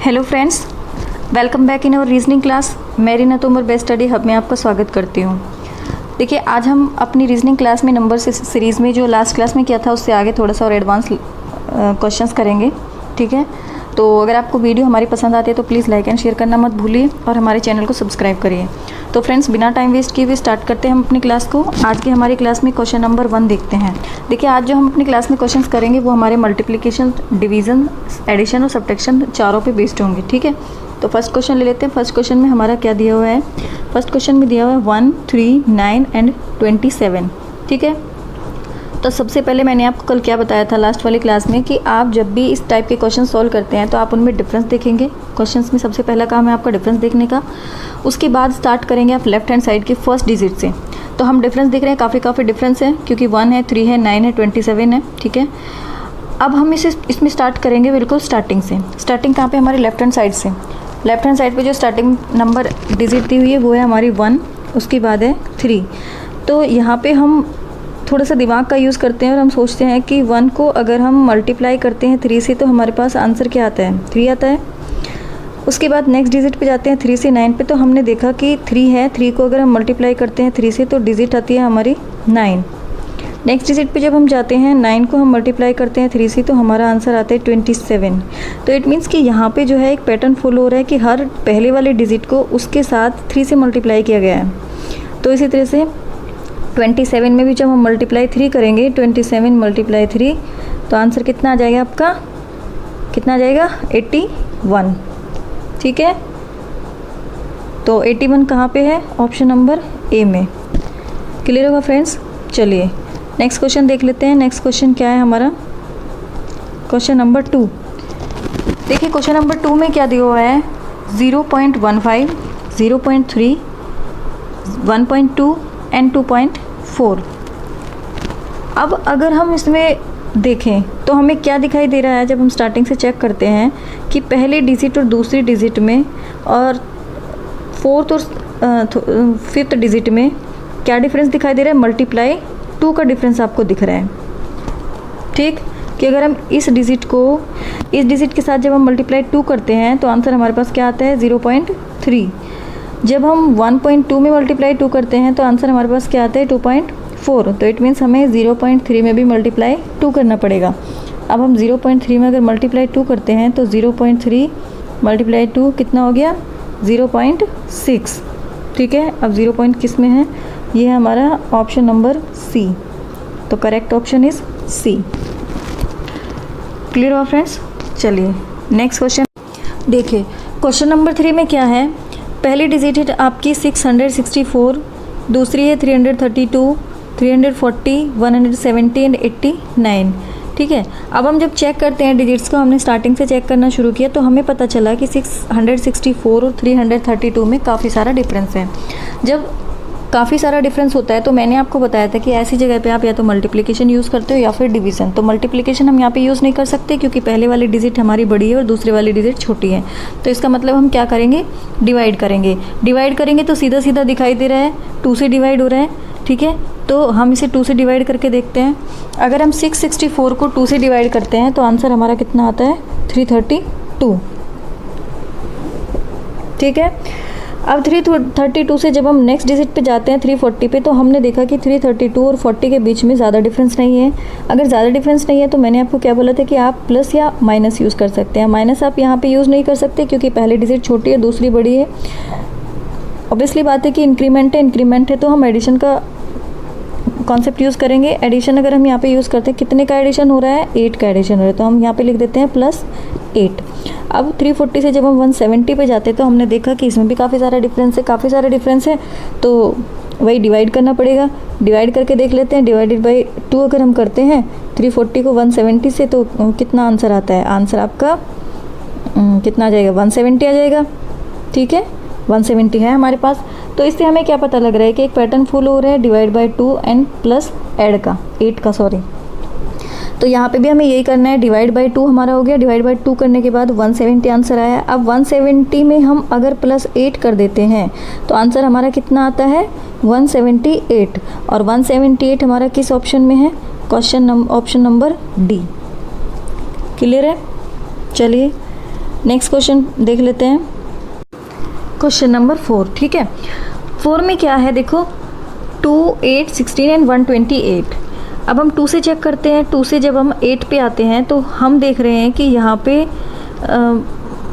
Hello friends, welcome back in our reasoning class. मैं Reena Tomar best study hub में आपका स्वागत करती हूँ। देखिए, आज हम अपनी रीजनिंग क्लास में नंबर सीरीज़ में जो लास्ट क्लास में किया था उससे आगे थोड़ा सा और एडवांस क्वेश्चंस करेंगे। ठीक है, तो अगर आपको वीडियो हमारी पसंद आती है तो प्लीज़ लाइक एंड शेयर करना मत भूलिए और हमारे चैनल को सब्सक्राइब करिए। तो फ्रेंड्स, बिना टाइम वेस्ट किए हुए स्टार्ट करते हैं हम अपनी क्लास को। आज की हमारी क्लास में क्वेश्चन नंबर 1 देखते हैं। देखिए, आज जो हम अपनी क्लास में क्वेश्चंस करेंगे वो हमारे मल्टीप्लिकेशन, डिवीज़न, एडिशन और सब्ट्रैक्शन चारों पे बेस्ड होंगे। ठीक है, तो फर्स्ट क्वेश्चन ले लेते हैं। फर्स्ट क्वेश्चन में हमारा क्या दिया हुआ है? फर्स्ट क्वेश्चन में दिया हुआ है 1, 3, 9 एंड 27। ठीक है, तो सबसे पहले मैंने आपको कल क्या बताया था लास्ट वाली क्लास में कि आप जब भी इस टाइप के क्वेश्चन सॉल्व करते हैं तो आप उनमें डिफरेंस देखेंगे। क्वेश्चंस में सबसे पहला काम है आपका डिफरेंस देखने का। उसके बाद स्टार्ट करेंगे आप लेफ्ट हैंड साइड के फर्स्ट डिजिट से। तो हम डिफरेंस देख रहे हैं, काफ़ी डिफरेंस है क्योंकि 1 है, 3 है, 9 है, 27 है। ठीक है, अब हम इसमें स्टार्ट करेंगे बिल्कुल स्टार्टिंग से। स्टार्टिंग कहाँ पे? हमारे लेफ्ट हैंड साइड से। लेफ्ट हैंड साइड पे जो स्टार्टिंग नंबर डिजिट दी हुई है वो है हमारी 1, उसके बाद है 3। तो यहाँ पे हम थोड़ा सा दिमाग का यूज़ करते हैं और हम सोचते हैं कि 1 को अगर हम मल्टीप्लाई करते हैं 3 से तो हमारे पास आंसर क्या आता है? 3 आता है। उसके बाद नेक्स्ट डिजिट पे जाते हैं 3 से 9 पे, तो हमने देखा कि 3 है, 3 को अगर हम मल्टीप्लाई करते हैं 3 से तो डिजिट आती है हमारी 9। नेक्स्ट डिजिट पे जब हम जाते हैं 9 को हम मल्टीप्लाई करते हैं 3 से तो हमारा आंसर आता है 27। तो इट मीन्स कि यहाँ पे जो है एक पैटर्न फॉलो हो रहा है कि हर पहले वाले डिजिट को उसके साथ 3 से मल्टीप्लाई किया गया है। तो इसी तरह से 27 में भी जब हम मल्टीप्लाई 3 करेंगे, 27 मल्टीप्लाई 3, तो आंसर कितना आ जाएगा आपका? कितना आ जाएगा? 81। ठीक है, तो 81 कहाँ पे है? ऑप्शन नंबर ए में। क्लियर होगा फ्रेंड्स? चलिए नेक्स्ट क्वेश्चन देख लेते हैं। नेक्स्ट क्वेश्चन क्या है हमारा? Question number 2। देखिए, क्वेश्चन नंबर 2 में क्या दिया हुआ है? 0.15, 0.3, 1.2 एंड 2.4। अब अगर हम इसमें देखें तो हमें क्या दिखाई दे रहा है जब हम स्टार्टिंग से चेक करते हैं कि पहले डिजिट और दूसरी डिजिट में और फोर्थ और फिफ्थ डिजिट में क्या डिफरेंस दिखाई दे रहा है? मल्टीप्लाई 2 का डिफरेंस आपको दिख रहा है। ठीक, कि अगर हम इस डिजिट को इस डिजिट के साथ जब हम मल्टीप्लाई 2 करते हैं तो आंसर हमारे पास क्या आता है? 0.3। जब हम 1.2 में मल्टीप्लाई 2 करते हैं तो आंसर हमारे पास क्या आता है? 2.4। तो इट मीन्स हमें 0.3 में भी मल्टीप्लाई 2 करना पड़ेगा। अब हम 0.3 में अगर मल्टीप्लाई 2 करते हैं तो 0.3 मल्टीप्लाई 2 कितना हो गया? 0.6। ठीक है, अब 0. किस में है? ये है हमारा ऑप्शन नंबर सी। तो correct option is C. Clear हुआ फ्रेंड्स? चलिए नेक्स्ट क्वेश्चन देखिए। क्वेश्चन नंबर 3 में क्या है? पहली डिजिट है आपकी 664, दूसरी है 332, 340, 170 एंड 89। ठीक है, अब हम जब चेक करते हैं डिजिट्स को, हमने स्टार्टिंग से चेक करना शुरू किया तो हमें पता चला कि 664 और 332 में काफ़ी सारा डिफरेंस है। जब काफ़ी सारा डिफरेंस होता है तो मैंने आपको बताया था कि ऐसी जगह पे आप या तो मल्टीप्लिकेशन यूज़ करते हो या फिर डिवीज़न। तो मल्टीप्लिकेशन हम यहाँ पे यूज़ नहीं कर सकते क्योंकि पहले वाली डिजिट हमारी बड़ी है और दूसरे वाली डिजिट छोटी है। तो इसका मतलब हम क्या करेंगे? डिवाइड करेंगे। डिवाइड करेंगे तो सीधा सीधा दिखाई दे रहा है 2 से डिवाइड हो रहा है। ठीक है, तो हम इसे 2 से डिवाइड करके देखते हैं। अगर हम 664 को 2 से डिवाइड करते हैं तो आंसर हमारा कितना आता है? 332। ठीक है, अब 332 से जब हम नेक्स्ट डिजिट पे जाते हैं 340 पे, तो हमने देखा कि 332 और 40 के बीच में ज़्यादा डिफरेंस नहीं है। अगर ज़्यादा डिफरेंस नहीं है तो मैंने आपको क्या बोला था कि आप प्लस या माइनस यूज़ कर सकते हैं। माइनस आप यहाँ पे यूज़ नहीं कर सकते क्योंकि पहली डिजिट छोटी है, दूसरी बड़ी है। ऑब्वियसली बात है कि इंक्रीमेंट है तो हम एडिशन का कॉन्सेप्ट यूज़ करेंगे। एडिशन अगर हम यहाँ पे यूज़ करते हैं, कितने का एडिशन हो रहा है? 8 का एडिशन हो रहा है, तो हम यहाँ पे लिख देते हैं +8। अब 340 से जब हम 170 पे जाते हैं तो हमने देखा कि इसमें भी काफ़ी सारा डिफरेंस है, तो वही डिवाइड करना पड़ेगा। डिवाइड करके देख लेते हैं। डिवाइडेड बाई 2 अगर हम करते हैं 340 को 170 से तो कितना आंसर आता है? आंसर आपका कितना आ जाएगा? 170 आ जाएगा। ठीक है, 170 है हमारे पास। तो इससे हमें क्या पता लग रहा है कि एक पैटर्न फॉलो हो रहा है divide by 2 and plus add का 8 का, सॉरी। तो यहाँ पे भी हमें यही करना है। डिवाइड बाई 2 हमारा हो गया। डिवाइड बाई 2 करने के बाद 170 आंसर आया। अब 170 में हम अगर +8 कर देते हैं तो आंसर हमारा कितना आता है? 178। और 178 हमारा किस ऑप्शन में है? Option number D. क्लियर है? चलिए नेक्स्ट क्वेश्चन देख लेते हैं, क्वेश्चन नंबर 4। ठीक है, 4 में क्या है देखो, 2, 8, 16 एंड 128। अब हम 2 से चेक करते हैं। 2 से जब हम 8 पे आते हैं तो हम देख रहे हैं कि यहाँ पे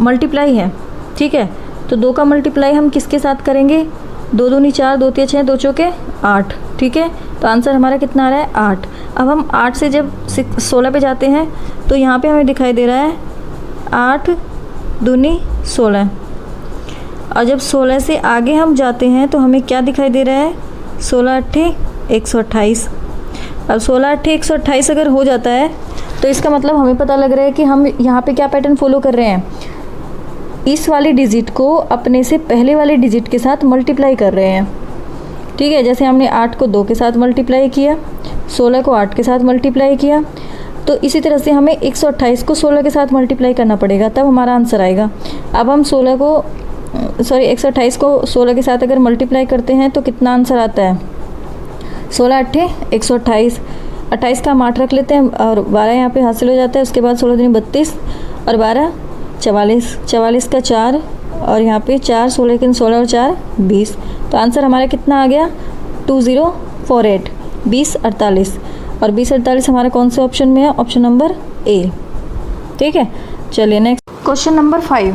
मल्टीप्लाई है। ठीक है, तो 2 का मल्टीप्लाई हम किसके साथ करेंगे, 2 दूनी 4, 2 तिया 6, 2 चौके 8। ठीक है, तो आंसर हमारा कितना आ रहा है, 8। अब हम 8 से जब 16 पे जाते हैं तो यहाँ पे हमें दिखाई दे रहा है 8 दूनी 16, और जब 16 से आगे हम जाते हैं तो हमें क्या दिखाई दे रहा है, 16 अट्ठे 128। अब 16 अट्ठे 128 अगर हो जाता है तो इसका मतलब हमें पता लग रहा है कि हम यहाँ पे क्या पैटर्न फॉलो कर रहे हैं, इस वाले डिजिट को अपने से पहले वाले डिजिट के साथ मल्टीप्लाई कर रहे हैं। ठीक है, जैसे हमने 8 को 2 के साथ मल्टीप्लाई किया, 16 को 8 के साथ मल्टीप्लाई किया, तो इसी तरह से हमें 128 को 16 के साथ मल्टीप्लाई करना पड़ेगा, तब हमारा आंसर आएगा। अब हम 128 को 16 के साथ अगर मल्टीप्लाई करते हैं तो कितना आंसर आता है, 16 अट्ठे 128, 28 का हम 8 रख लेते हैं और 12 यहाँ पे हासिल हो जाता है। उसके बाद 16 दूनी 32 और 12 44, 44 का 4 और यहाँ पे 4, 16 के 16 और 4 20। तो आंसर हमारा कितना आ गया, 2048, 2048। और 2048 हमारा कौन से ऑप्शन में है, ऑप्शन नंबर ए। ठीक है, चलिए next question number 5।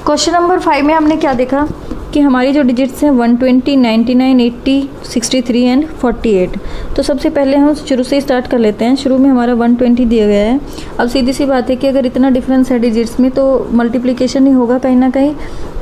Question number 5 में हमने क्या देखा कि हमारी जो डिजिट्स हैं 120, 99, 80, 63 एंड 48। तो सबसे पहले हम शुरू से स्टार्ट कर लेते हैं। शुरू में हमारा 120 दिया गया है। अब सीधी सी बात है कि अगर इतना डिफरेंस है डिजिट्स में तो मल्टीप्लिकेशन ही होगा कहीं ना कहीं।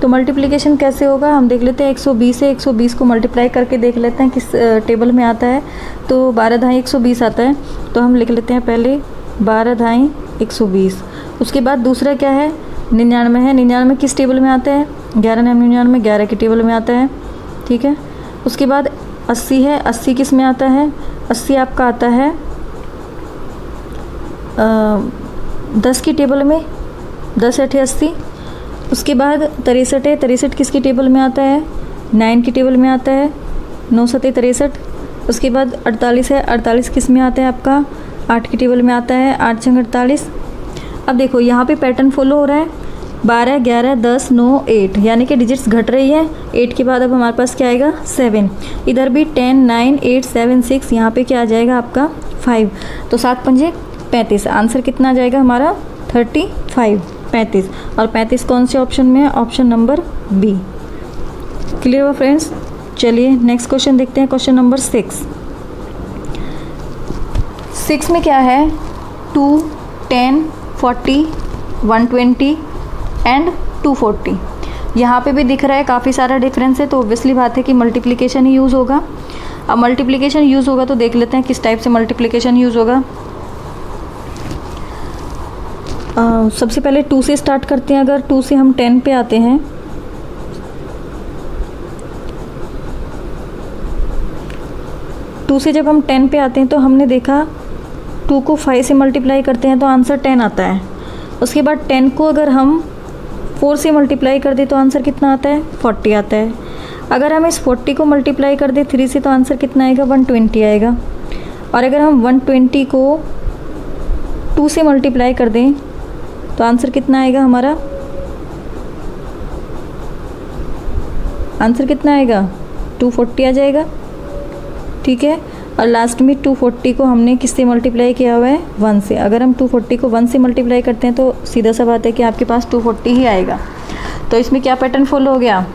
तो मल्टीप्लिकेशन कैसे होगा, हम देख लेते हैं। 120 है, 120 को मल्टीप्लाई करके देख लेते हैं किस टेबल में आता है। तो 12 धाई 120 आता है, तो हम लिख लेते हैं पहले 12 धाई 120। उसके बाद दूसरा क्या है, 99 है। 99 किस टेबल में आता है, 11 99, 11 के टेबल में आता है। ठीक है, उसके बाद 80 है। 80 किस में आता है, 80 आपका आता है 10 की टेबल में, 10 अठे 80। उसके बाद 63 है। 63 किसकी टेबल में आता है, 9 की टेबल में आता है, 9 सते 63। उसके बाद 48 है। 48 किस में आता है आपका, 8 की टेबल में आता है, 8 छंग 48। अब देखो यहाँ पे पैटर्न फॉलो हो रहा है, 12, 11, 10, 9, 8, यानी कि डिजिट्स घट रही है। 8 के बाद अब हमारे पास क्या आएगा, 7। इधर भी 10, 9, 8, 7, 6, यहाँ पे क्या आ जाएगा आपका 5। तो 7 पंजे 35। आंसर कितना आ जाएगा हमारा 35, 35। और 35 कौन से ऑप्शन में है, ऑप्शन नंबर बी। क्लियर हुआ फ्रेंड्स। चलिए नेक्स्ट क्वेश्चन देखते हैं, क्वेश्चन नंबर 6। 6 में क्या है, 2, 10, 40, 120 एंड 240। यहाँ पे भी दिख रहा है काफ़ी सारा डिफरेंस है, तो ऑब्वियसली बात है कि मल्टीप्लिकेशन ही यूज़ होगा। अब मल्टीप्लिकेशन यूज़ होगा तो देख लेते हैं किस टाइप से मल्टीप्लिकेशन यूज़ होगा। सबसे पहले 2 से स्टार्ट करते हैं। अगर 2 से हम 10 पे आते हैं, टू से जब हम 10 पे आते हैं तो हमने देखा 2 को 5 से मल्टीप्लाई करते हैं तो आंसर 10 आता है। उसके बाद 10 को अगर हम 4 से मल्टीप्लाई कर दें तो आंसर कितना आता है, 40 आता है। अगर हम इस 40 को मल्टीप्लाई कर दें 3 से तो आंसर कितना आएगा, 120 आएगा। और अगर हम 120 को 2 से मल्टीप्लाई कर दें तो आंसर कितना आएगा हमारा, आंसर कितना आएगा, 240 आ जाएगा। ठीक है, और लास्ट में 240 को हमने किससे मल्टीप्लाई किया हुआ है, 1 से। अगर हम 240 को 1 से मल्टीप्लाई करते हैं तो सीधा सा बात है कि आपके पास 240 ही आएगा। तो इसमें क्या पैटर्न फॉलो हो गया,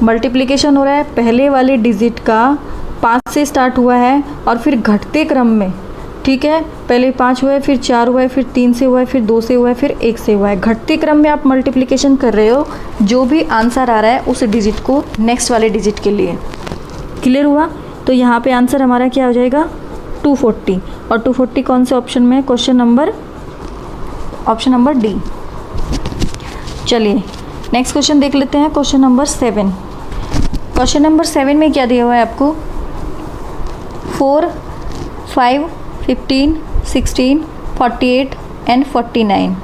मल्टीप्लिकेशन हो रहा है, पहले वाले डिजिट का 5 से स्टार्ट हुआ है और फिर घटते क्रम में। ठीक है, पहले 5 हुआ है, फिर 4 हुआ है, फिर 3 से हुआ है, फिर 2 से हुआ है, फिर 1 से हुआ है। घटते क्रम में आप मल्टीप्लिकेशन कर रहे हो, जो भी आंसर आ रहा है उस डिजिट को नेक्स्ट वाले डिजिट के लिए। क्लियर हुआ। तो यहाँ पे आंसर हमारा क्या हो जाएगा, 240। और 240 कौन से ऑप्शन में है, ऑप्शन नंबर डी। चलिए नेक्स्ट क्वेश्चन देख लेते हैं, क्वेश्चन नंबर 7। क्वेश्चन नंबर 7 में क्या दिया हुआ है आपको, 4, 5, 15, 16, 48 एंड 49।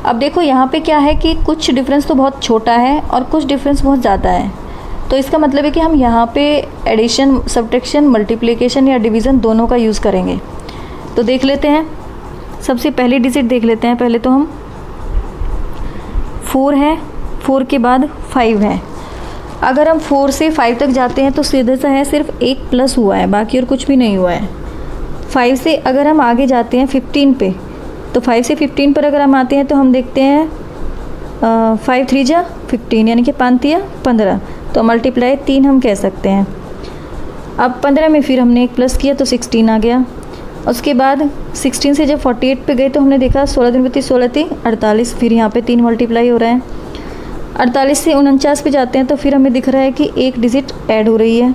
अब देखो यहाँ पे क्या है कि कुछ डिफरेंस तो बहुत छोटा है और कुछ डिफरेंस बहुत ज़्यादा है। तो इसका मतलब है कि हम यहाँ पे एडिशन, सब्ट्रैक्शन, मल्टीप्लिकेशन या डिवीज़न दोनों का यूज़ करेंगे। तो देख लेते हैं, सबसे पहली डिजिट देख लेते हैं। पहले तो हम 4 है, 4 के बाद 5 है। अगर हम 4 से 5 तक जाते हैं तो सीधा सा है, सिर्फ एक प्लस हुआ है, बाकी और कुछ भी नहीं हुआ है। 5 से अगर हम आगे जाते हैं 15 पे, तो 5 से 15 पर अगर हम आते हैं तो हम देखते हैं 5 3 जा 15, यानी कि 5 तिया 15, तो मल्टीप्लाई 3 हम कह सकते हैं। अब 15 में फिर हमने एक प्लस किया तो 16 आ गया। उसके बाद 16 से जब 48 पे गए तो हमने देखा 16 दिन बत्तीस 16 थी 48, फिर यहाँ पे 3 मल्टीप्लाई हो रहा है। 48 से 49 पे जाते हैं तो फिर हमें दिख रहा है कि एक डिजिट ऐड हो रही है,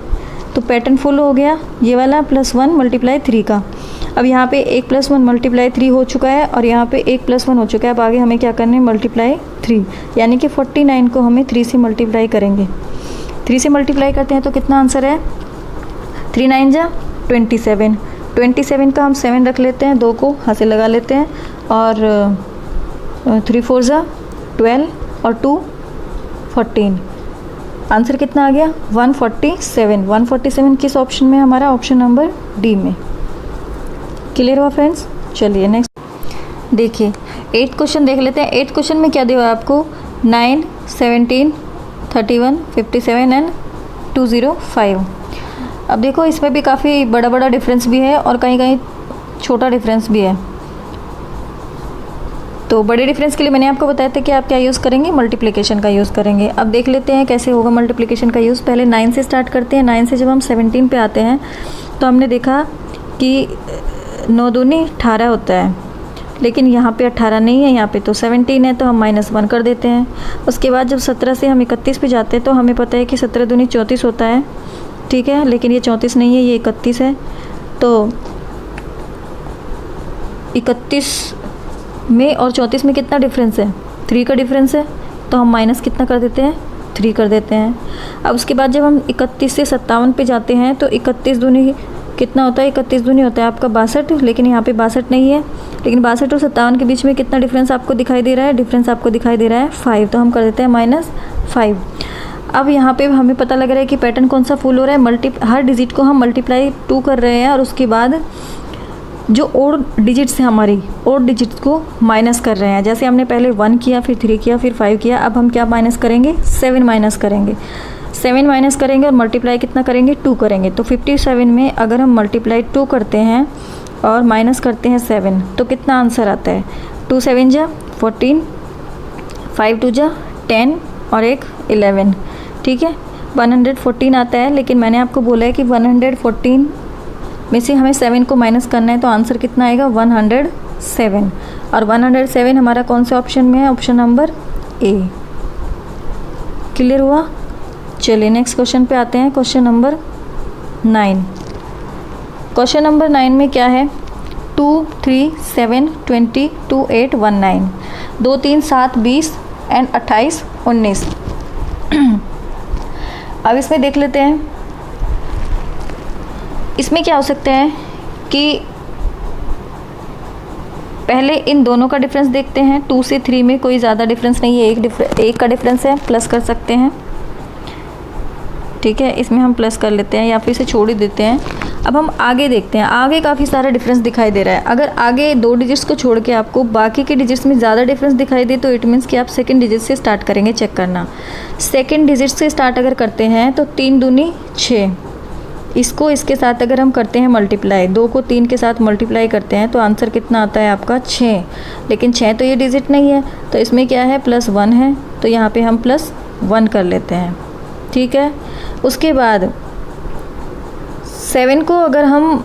तो पैटर्न फुल हो गया ये वाला +1 मल्टीप्लाई 3 का। अब यहाँ पे 1 + 1 मल्टीप्लाई 3 हो चुका है और यहाँ पे 1 + 1 हो चुका है। अब आगे हमें क्या करना है, मल्टीप्लाई 3, यानी कि 49 को हमें 3 से मल्टीप्लाई करेंगे। 3 से मल्टीप्लाई करते हैं तो कितना आंसर है, 3 9 जा 27। 27 का हम 7 रख लेते हैं, 2 को हाथ से लगा लेते हैं, और 3 4 जा 12 और 2 14। आंसर कितना आ गया, 147। 147 किस ऑप्शन में, हमारा ऑप्शन नंबर डी में। क्लियर हुआ फ्रेंड्स। चलिए नेक्स्ट देखिए 8th क्वेश्चन देख लेते हैं। 8th क्वेश्चन में क्या दिया हुआ है आपको, 9 17 31 57 एंड 205। अब देखो इसमें भी काफ़ी बड़ा बड़ा डिफरेंस भी है और कहीं कहीं छोटा डिफरेंस भी है। तो बड़े डिफरेंस के लिए मैंने आपको बताया था कि आप क्या यूज़ करेंगे, मल्टीप्लिकेशन का यूज़ करेंगे। अब देख लेते हैं कैसे होगा मल्टीप्लिकेशन का यूज़। पहले 9 से स्टार्ट करते हैं। 9 से जब हम 17 पे आते हैं तो हमने देखा कि 9 दूनी 18 होता है, लेकिन यहाँ पे 18 नहीं है, यहाँ पे तो 17 है, तो हम -1 कर देते हैं। उसके बाद जब 17 से हम 31 पे जाते हैं तो हमें पता है कि 17 दूनी 34 होता है, ठीक है, लेकिन ये 34 नहीं है, ये 31 है। तो 31 में और 34 में कितना डिफरेंस है, 3 का डिफरेंस है, तो हम माइनस कितना कर देते हैं, 3 कर देते हैं। अब उसके बाद जब हम 31 से 57 पे जाते हैं तो 31 दूनी कितना होता है, 31 दूनी होता है आपका 62, लेकिन यहाँ पे 62 नहीं है, लेकिन 62 और 57 के बीच में कितना डिफरेंस आपको दिखाई दे रहा है, डिफरेंस आपको दिखाई दे रहा है 5, तो हम कर देते हैं -5। अब यहाँ पे हमें पता लग रहा है कि पैटर्न कौन सा फुल हो रहा है, हर डिजिट को हम मल्टीप्लाई 2 कर रहे हैं और उसके बाद जो ओड डिजिट्स हैं हमारी ओड डिजिट्स को माइनस कर रहे हैं। जैसे हमने पहले 1 किया, फिर 3 किया, फिर 5 किया, अब हम क्या माइनस करेंगे, 7 माइनस करेंगे। 7 माइनस करेंगे और मल्टीप्लाई कितना करेंगे, 2 करेंगे। तो 57 में अगर हम मल्टीप्लाई 2 करते हैं और माइनस करते हैं 7 तो कितना आंसर आता है, 2 7 जा 14, 5 2 जा 10 और एक 11, ठीक है, 114 आता है। लेकिन मैंने आपको बोला है कि 114 में से हमें 7 को माइनस करना है, तो आंसर कितना आएगा, 107। और 107 हमारा कौन से ऑप्शन में है, ऑप्शन नंबर ए। क्लियर हुआ। चलिए नेक्स्ट क्वेश्चन पे आते हैं, क्वेश्चन नंबर 9। क्वेश्चन नंबर 9 में क्या है, 2 3 7 20 2 8 19, 2 3 7 20 एंड 28 19। अब इसमें देख लेते हैं, इसमें क्या हो सकता है कि पहले इन दोनों का डिफरेंस देखते हैं। 2 से 3 में कोई ज़्यादा डिफरेंस नहीं है, एक का डिफरेंस है, प्लस कर सकते हैं, ठीक है, इसमें हम प्लस कर लेते हैं या फिर इसे छोड़ ही देते हैं। अब हम आगे देखते हैं, आगे काफ़ी सारा डिफरेंस दिखाई दे रहा है। अगर आगे 2 डिजिट्स को छोड़ के आपको बाकी के डिजिट्स में ज़्यादा डिफरेंस दिखाई दे तो इट मीन्स कि आप सेकंड डिजिट से स्टार्ट करेंगे। चेक करना, सेकंड डिजिट से स्टार्ट अगर करते हैं तो 3 दूनी 6, इसको इसके साथ अगर हम करते हैं मल्टीप्लाई, 2 को 3 के साथ मल्टीप्लाई करते हैं तो आंसर कितना आता है आपका 6। लेकिन 6 तो ये डिजिट नहीं है, तो इसमें क्या है, +1 है, तो यहाँ पे हम +1 कर लेते हैं, ठीक है। उसके बाद 7 को अगर हम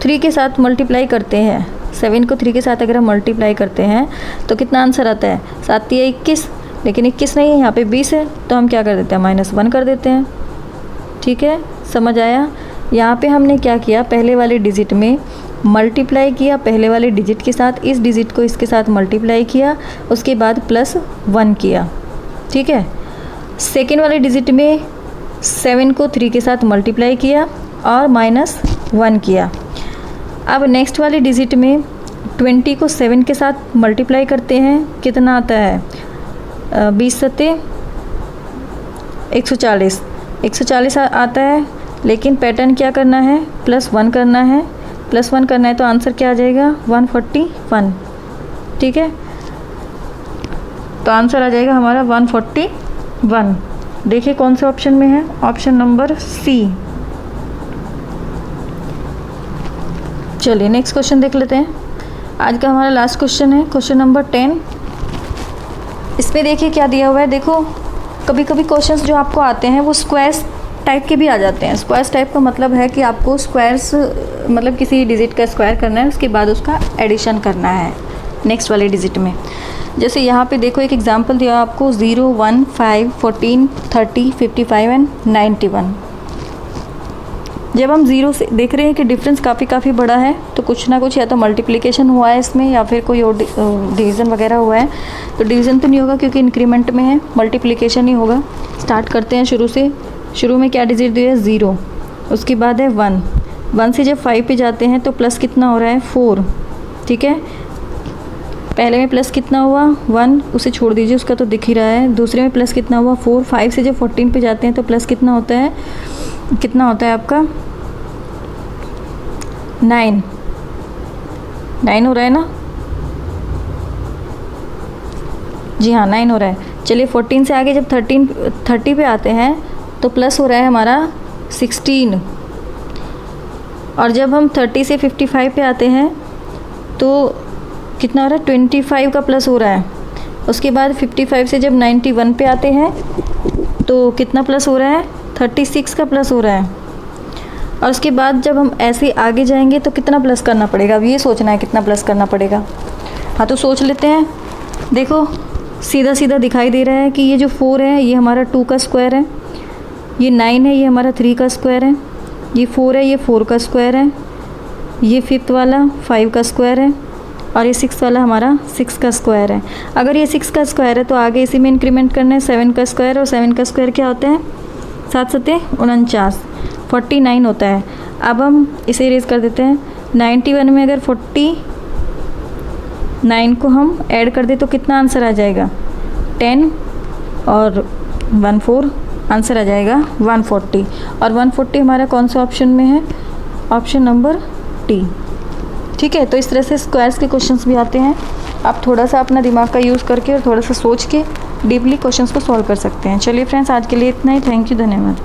3 के साथ मल्टीप्लाई करते हैं, 7 को 3 के साथ अगर हम मल्टीप्लाई करते हैं तो कितना आंसर आता है, 7 या 21, लेकिन 21 नहीं है, यहाँ पे 20 है, तो हम क्या कर देते हैं, -1 कर देते हैं, ठीक है। समझ आया। यहाँ पे हमने क्या किया, पहले वाले डिजिट में मल्टीप्लाई किया, पहले वाले डिजिट के साथ इस डिजिट को इसके साथ मल्टीप्लाई किया, उसके बाद +1 किया, ठीक है। सेकेंड वाले डिजिट में 7 को 3 के साथ मल्टीप्लाई किया और -1 किया। अब नेक्स्ट वाले डिजिट में 20 को 7 के साथ मल्टीप्लाई करते हैं, कितना आता है, 20 सत्ते 140, 140 आता है, लेकिन पैटर्न क्या करना है, +1 करना है, +1 करना है, तो आंसर क्या आ जाएगा, 141, ठीक है। तो आंसर आ जाएगा हमारा 141। देखिए कौन से ऑप्शन में है, ऑप्शन नंबर सी। चलिए नेक्स्ट क्वेश्चन देख लेते हैं। आज का हमारा लास्ट क्वेश्चन है क्वेश्चन नंबर 10। इसमें देखिए क्या दिया हुआ है। देखो कभी कभी क्वेश्चंस जो आपको आते हैं वो स्क्वायर्स टाइप के भी आ जाते हैं। स्क्वायर्स टाइप का मतलब है कि आपको स्क्वायर्स मतलब किसी डिजिट का स्क्वायर करना है, उसके बाद उसका एडिशन करना है नेक्स्ट वाले डिजिट में। जैसे यहाँ पे देखो एक एग्जांपल दिया आपको 0, 1, 5, 14, 30, 55 एंड 91। जब हम ज़ीरो से देख रहे हैं कि डिफरेंस काफ़ी बड़ा है, तो कुछ ना कुछ या तो मल्टीप्लिकेशन हुआ है इसमें या फिर कोई और डिवीज़न वगैरह हुआ है। तो डिवीज़न तो नहीं होगा क्योंकि इंक्रीमेंट में है, मल्टीप्लिकेशन ही होगा। स्टार्ट करते हैं शुरू से। शुरू में क्या डिजिट दिया है 0, उसके बाद है 1। 1 से जब 5 पे जाते हैं तो प्लस कितना हो रहा है 4, ठीक है। पहले में प्लस कितना हुआ 1, उसे छोड़ दीजिए, उसका तो दिख ही रहा है। दूसरे में प्लस कितना हुआ 4। 5 से जब 14 पे जाते हैं तो प्लस कितना होता है आपका 9 हो रहा है ना जी हाँ 9 हो रहा है। चलिए 14 से आगे जब 30 पे आते हैं तो प्लस हो रहा है हमारा 16। और जब हम 30 से 55 पे आते हैं तो कितना हो रहा है 25 का प्लस हो रहा है। उसके बाद 55 से जब 91 पे आते हैं तो कितना प्लस हो रहा है 36 का प्लस हो रहा है। और उसके बाद जब हम ऐसे आगे जाएंगे तो कितना प्लस करना पड़ेगा, अब ये सोचना है कितना प्लस करना पड़ेगा। हाँ तो सोच लेते हैं। देखो सीधा सीधा दिखाई दे रहा है कि ये जो 4 है ये हमारा 2 का स्क्वायर है, ये 9 है ये हमारा 3 का स्क्वायर है, ये 4 है ये 4 का स्क्वायर है, ये 5th वाला 5 का स्क्वायर है, और ये 6 वाला हमारा 6 का स्क्वायर है। अगर ये 6 का स्क्वायर है तो आगे इसी में इंक्रीमेंट करना है 7 का स्क्वायर, और 7 का स्क्वायर क्या होता है 7 सते 49, 49 होता है। अब हम इसे इरेज कर देते हैं। 91 में अगर 49 को हम ऐड कर दें तो कितना आंसर आ जाएगा 10 और 14, आंसर आ जाएगा 140। और 140 हमारा कौन सा ऑप्शन में है, ऑप्शन नंबर डी। ठीक है, तो इस तरह से स्क्वायर्स के क्वेश्चंस भी आते हैं। आप थोड़ा सा अपना दिमाग का यूज़ करके और थोड़ा सा सोच के डीपली क्वेश्चंस को सॉल्व कर सकते हैं। चलिए फ्रेंड्स आज के लिए इतना ही। थैंक यू, धन्यवाद।